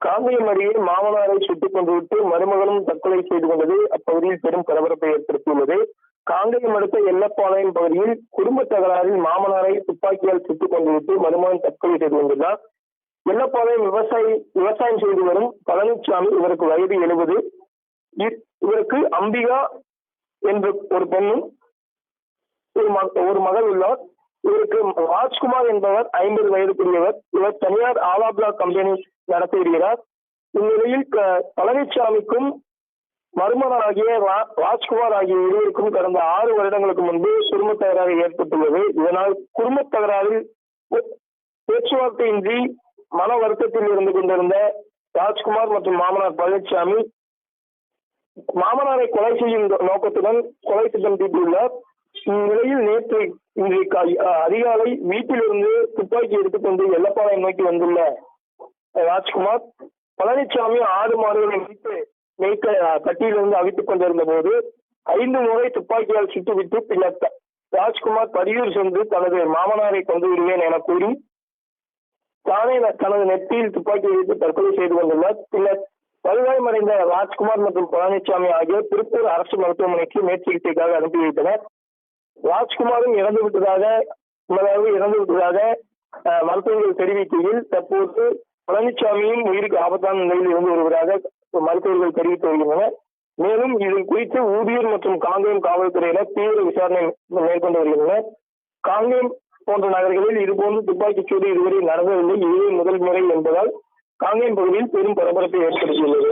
காங்கேயம் அருகே மாமனாரை சுட்டுக் கொண்டுவிட்டு மருமகனும் தற்கொலை செய்து கொண்டது அப்பகுதியில் பெரும் பரபரப்பை ஏற்படுத்தியுள்ளது. காங்கேயம் அடுத்த எல்லப்பாளையம் பகுதியில் குடும்ப தகராறில் மாமனாரை துப்பாக்கியால் சுட்டுக் கொண்டுவிட்டு மருமகன் தற்கொலை செய்து கொண்டுள்ளார். எல்லப்பாளையம் விவசாயம் செய்து வரும் பழனிசாமி, இவருக்கு வயது 70. இவருக்கு அம்பிகா என்ற ஒரு பெண்ணும் ஒரு மகள் உள்ளார். இவருக்கு ராஜ்குமார் என்பவர் 50 வயதுக்குரியவர். இவர் தனியார் ஆலா பிளாக் கம்பெனி நடத்தி வருகிறார். இந்நிலையில் பழனிசாமிக்கும் மருமகனாகிய ராஜ்குமார் ஆகிய இருவருக்கும் கடந்த 6 வருடங்களுக்கு முன்பு குடும்ப தகராறு ஏற்பட்டுள்ளது. இதனால் குடும்ப தகராறில் பேச்சுவார்த்தையின்றி மன வருத்தத்தில் இருந்து கொண்டிருந்த ராஜ்குமார் மற்றும் மாமனார் பழனிசாமி மாமனாரை கொலை செய்யும் நோக்கத்துடன் கொலை திட்டம் தீட்டியுள்ளார். இந்நிலையில் இன்றைக்கு அதிகாலை வீட்டிலிருந்து துப்பாக்கி எடுத்துக்கொண்டு எல்லப்பாளையம் நோக்கி வந்துள்ள ராஜ்குமார் பழனிசாமி 6 மாடுகளை மேய்க்க கட்டியிலிருந்து அவித்துக் கொண்டிருந்த போது 5 முறை துப்பாக்கியால் சுட்டுவிட்டு பின்னர் ராஜ்குமார் பதியூர் சென்று தனது மாமனாரை கொண்டு விடுவேன் என கூறி தானே தனது நெற்றியில் துப்பாக்கி வைத்து தற்கொலை செய்து கொண்டுள்ளார். பின்னர் படுகாயமடைந்த ராஜ்குமார் மற்றும் பழனிசாமி ஆகியோர் திருப்பூர் அரசு மருத்துவமனைக்கு மேற்சிகிச்சைக்காக அனுப்பி வைத்தனர். ராஜ்குமாரும் இறந்து விட்டதாக மருத்துவர்கள் தெரிவிக்கையில் தற்போது பழனிசாமியும் உயிருக்கு ஆபத்தான நிலையில் இருந்து வருவதாக மருத்துவர்கள் தெரிவித்து வருகின்றனர். மேலும் இது குறித்து ஊதியூர் மற்றும் காங்கேயம் காவல்துறையினர் தீவிர விசாரணை மேற்கொண்டு வருகின்றனர். காங்கேயம் போன்ற நகர்களில் இதுபோன்று துப்பாக்கிச் சூடு இதுவரை நடந்ததில்லை. இதுவே முதல் முறை என்பதால் காங்கேயம் பகுதியில் பெரும் பரபரப்பை ஏற்படுத்தியுள்ளது.